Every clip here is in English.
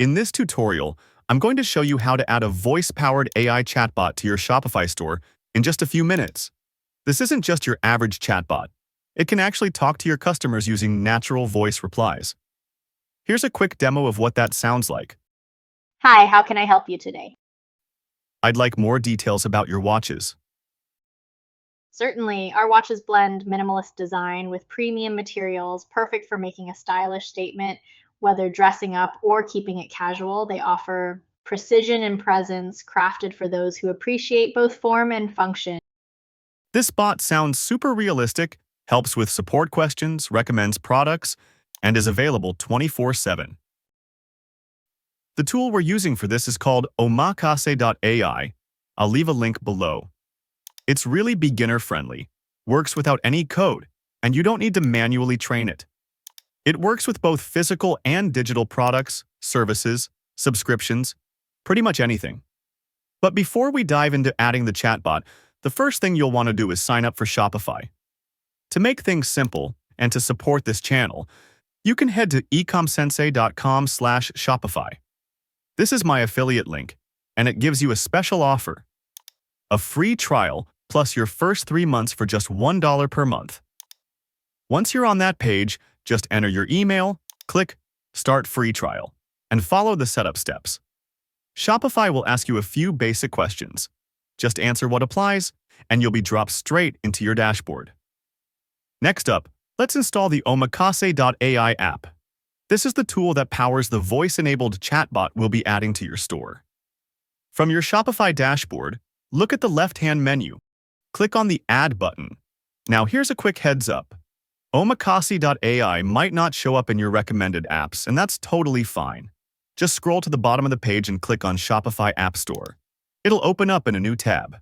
In this tutorial, I'm going to show you how to add a voice-powered AI chatbot to your Shopify store in just a few minutes. This isn't just your average chatbot. It can actually talk to your customers using natural voice replies. Here's a quick demo of what that sounds like. Hi, how can I help you today? I'd like more details about your watches. Certainly, our watches blend minimalist design with premium materials, perfect for making a stylish statement, whether dressing up or keeping it casual. They offer precision and presence, crafted for those who appreciate both form and function. This bot sounds super realistic, helps with support questions, recommends products, and is available 24/7. The tool we're using for this is called omakase.ai. I'll leave a link below. It's really beginner-friendly, works without any code, and you don't need to manually train it. It works with both physical and digital products, services, subscriptions, pretty much anything. But before we dive into adding the chatbot, the first thing you'll want to do is sign up for Shopify. To make things simple and to support this channel, you can head to ecomsensei.com/Shopify. This is my affiliate link, and it gives you a special offer. A free trial plus your first 3 months for just $1 per month. Once you're on that page, just enter your email, click Start Free Trial, and follow the setup steps. Shopify will ask you a few basic questions. Just answer what applies, and you'll be dropped straight into your dashboard. Next up, let's install the omakase.ai app. This is the tool that powers the voice-enabled chatbot we'll be adding to your store. From your Shopify dashboard, look at the left-hand menu. Click on the Add button. Now here's a quick heads up. Omakase.ai might not show up in your recommended apps, and that's totally fine. Just scroll to the bottom of the page and click on Shopify App Store. It'll open up in a new tab.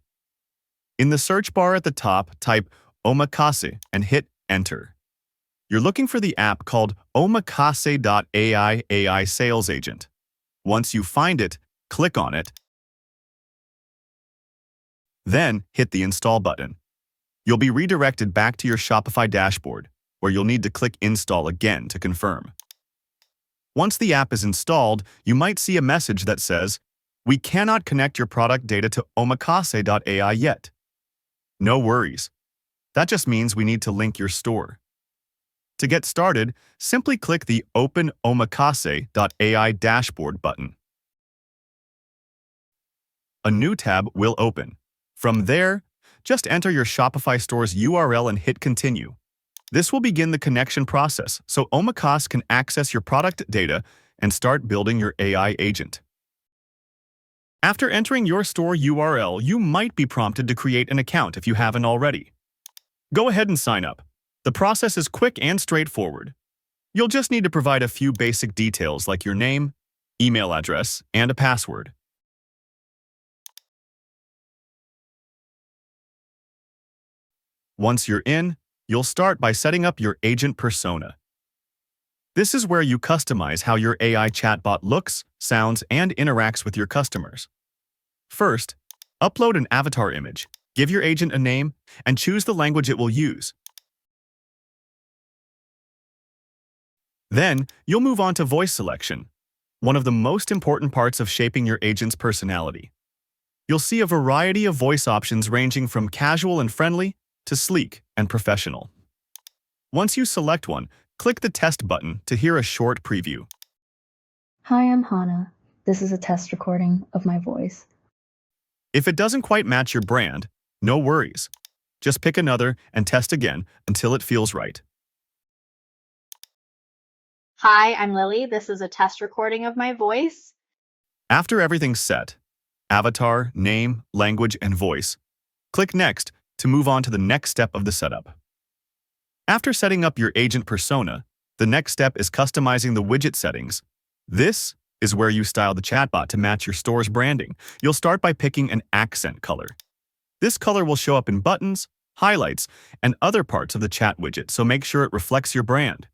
In the search bar at the top, type Omakase and hit Enter. You're looking for the app called Omakase.ai AI Sales Agent. Once you find it, click on it. Then hit the Install button. You'll be redirected back to your Shopify dashboard, where you'll need to click Install again to confirm. Once the app is installed, you might see a message that says, "We cannot connect your product data to omakase.ai yet." No worries. That just means we need to link your store. To get started, simply click the Open Omakase.ai Dashboard button. A new tab will open. From there, just enter your Shopify store's URL and hit Continue. This will begin the connection process, so Omakase can access your product data and start building your AI agent. After entering your store URL, you might be prompted to create an account if you haven't already. Go ahead and sign up. The process is quick and straightforward. You'll just need to provide a few basic details like your name, email address, and a password. Once you're in, you'll start by setting up your agent persona. This is where you customize how your AI chatbot looks, sounds, and interacts with your customers. First, upload an avatar image, give your agent a name, and choose the language it will use. Then, you'll move on to voice selection, one of the most important parts of shaping your agent's personality. You'll see a variety of voice options ranging from casual and friendly to sleek and professional. Once you select one, click the Test button to hear a short preview. Hi, I'm Hannah. This is a test recording of my voice. If it doesn't quite match your brand, no worries. Just pick another and test again until it feels right. Hi, I'm Lily. This is a test recording of my voice. After everything's set, avatar, name, language, and voice, click Next to move on to the next step of the setup. After setting up your agent persona, the next step is customizing the widget settings. This is where you style the chatbot to match your store's branding. You'll start by picking an accent color. This color will show up in buttons, highlights, and other parts of the chat widget, so make sure it reflects your brand.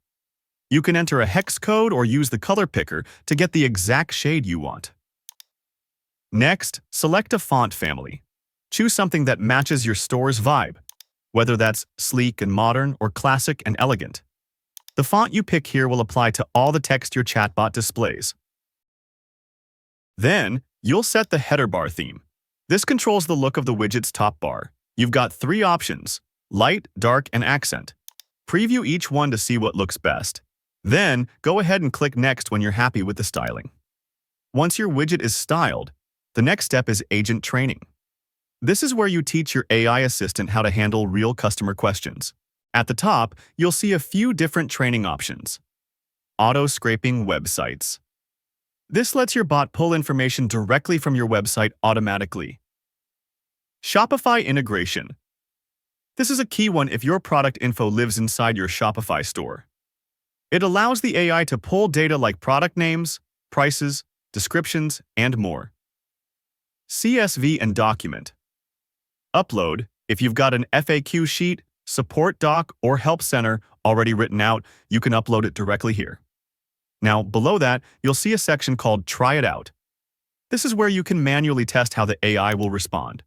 You can enter a hex code or use the color picker to get the exact shade you want. Next, select a font family. Choose something that matches your store's vibe, whether that's sleek and modern or classic and elegant. The font you pick here will apply to all the text your chatbot displays. Then, you'll set the header bar theme. This controls the look of the widget's top bar. You've got 3 options: light, dark, and accent. Preview each one to see what looks best. Then, go ahead and click Next when you're happy with the styling. Once your widget is styled, the next step is agent training. This is where you teach your AI assistant how to handle real customer questions. At the top, you'll see a few different training options. Auto-scraping websites. This lets your bot pull information directly from your website automatically. Shopify integration. This is a key one if your product info lives inside your Shopify store. It allows the AI to pull data like product names, prices, descriptions, and more. CSV and document. Upload. If you've got an FAQ sheet, support doc, or help center already written out, you can upload it directly here. Now, below that, you'll see a section called Try It Out. This is where you can manually test how the AI will respond.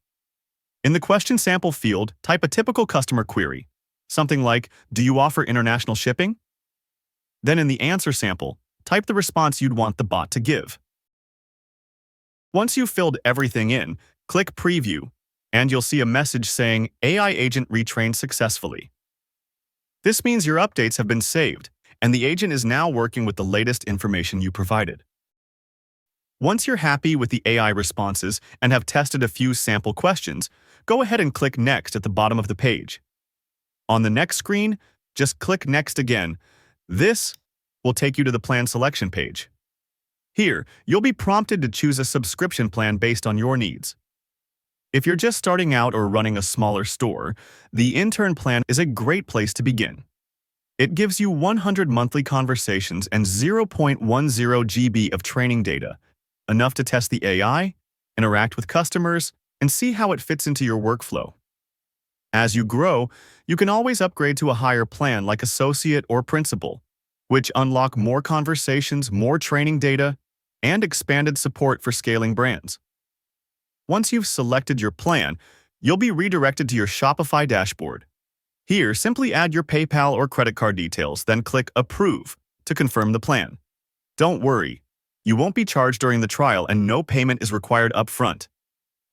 In the question sample field, type a typical customer query, something like, "Do you offer international shipping?" Then in the answer sample, type the response you'd want the bot to give. Once you've filled everything in, click Preview, and you'll see a message saying AI agent retrained successfully. This means your updates have been saved, and the agent is now working with the latest information you provided. Once you're happy with the AI responses and have tested a few sample questions, go ahead and click Next at the bottom of the page. On the next screen, just click Next again. This will take you to the plan selection page. Here, you'll be prompted to choose a subscription plan based on your needs. If you're just starting out or running a smaller store, the intern plan is a great place to begin. It gives you 100 monthly conversations and 0.10 GB of training data, enough to test the AI, interact with customers, and see how it fits into your workflow. As you grow, you can always upgrade to a higher plan like Associate or Principal, which unlock more conversations, more training data, and expanded support for scaling brands. Once you've selected your plan, you'll be redirected to your Shopify dashboard. Here, simply add your PayPal or credit card details, then click Approve to confirm the plan. Don't worry, you won't be charged during the trial and no payment is required upfront.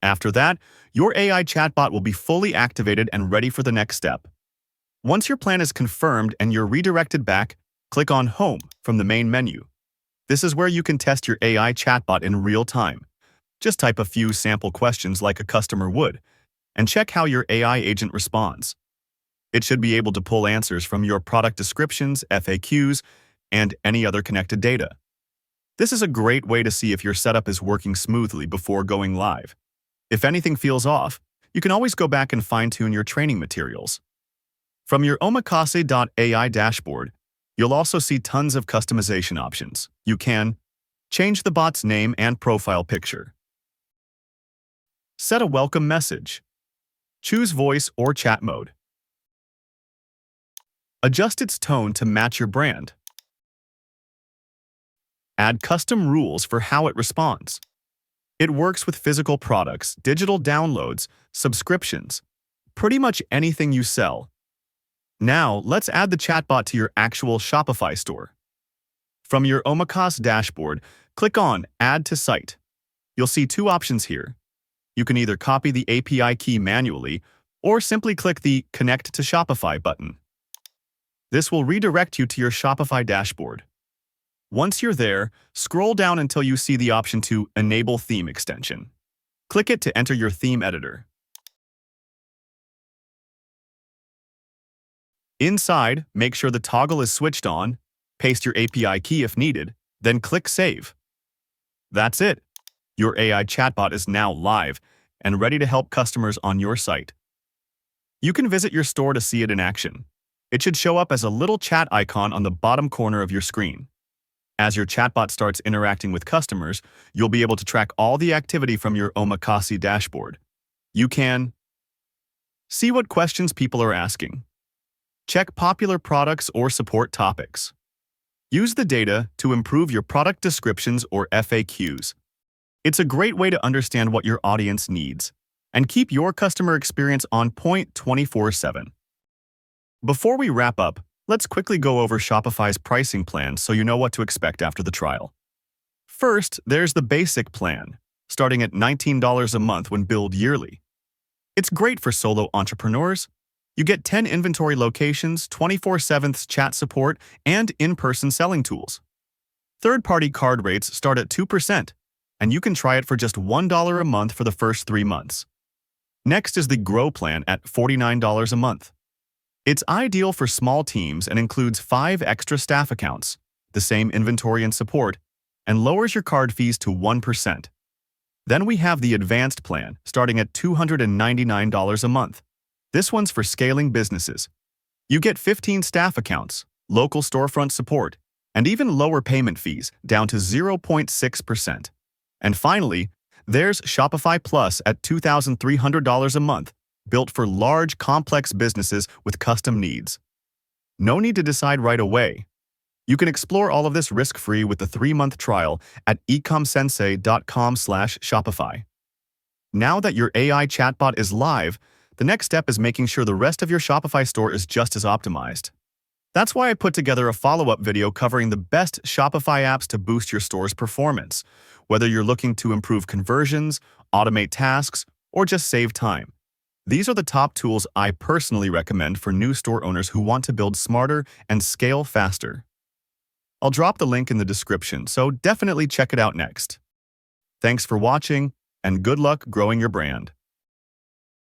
After that, your AI chatbot will be fully activated and ready for the next step. Once your plan is confirmed and you're redirected back, click on Home from the main menu. This is where you can test your AI chatbot in real time. Just type a few sample questions like a customer would, and check how your AI agent responds. It should be able to pull answers from your product descriptions, FAQs, and any other connected data. This is a great way to see if your setup is working smoothly before going live. If anything feels off, you can always go back and fine-tune your training materials. From your omakase.ai dashboard, you'll also see tons of customization options. You can change the bot's name and profile picture, set a welcome message, choose voice or chat mode, adjust its tone to match your brand, add custom rules for how it responds. It works with physical products, digital downloads, subscriptions, pretty much anything you sell. Now, let's add the chatbot to your actual Shopify store. From your Omakase dashboard, click on Add to Site. You'll see 2 options here. You can either copy the API key manually or simply click the Connect to Shopify button. This will redirect you to your Shopify dashboard. Once you're there, scroll down until you see the option to Enable Theme Extension. Click it to enter your theme editor. Inside, make sure the toggle is switched on, paste your API key if needed, then click Save. That's it. Your AI chatbot is now live and ready to help customers on your site. You can visit your store to see it in action. It should show up as a little chat icon on the bottom corner of your screen. As your chatbot starts interacting with customers, you'll be able to track all the activity from your Omakase dashboard. You can see what questions people are asking, check popular products or support topics, use the data to improve your product descriptions or FAQs. It's a great way to understand what your audience needs and keep your customer experience on point 24/7. Before we wrap up, let's quickly go over Shopify's pricing plan so you know what to expect after the trial. First, there's the basic plan, starting at $19 a month when billed yearly. It's great for solo entrepreneurs. You get 10 inventory locations, 24/7 chat support, and in-person selling tools. Third-party card rates start at 2%, and you can try it for just $1 a month for the first 3 months. Next is the Grow plan at $49 a month. It's ideal for small teams and includes 5 extra staff accounts, the same inventory and support, and lowers your card fees to 1%. Then we have the Advanced plan, starting at $299 a month. This one's for scaling businesses. You get 15 staff accounts, local storefront support, and even lower payment fees down to 0.6%. And finally, there's Shopify Plus at $2,300 a month, built for large, complex businesses with custom needs. No need to decide right away. You can explore all of this risk-free with the 3-month trial at ecomsensei.com/Shopify. Now that your AI chatbot is live, the next step is making sure the rest of your Shopify store is just as optimized. That's why I put together a follow-up video covering the best Shopify apps to boost your store's performance, whether you're looking to improve conversions, automate tasks, or just save time. These are the top tools I personally recommend for new store owners who want to build smarter and scale faster. I'll drop the link in the description, so definitely check it out next. Thanks for watching, and good luck growing your brand.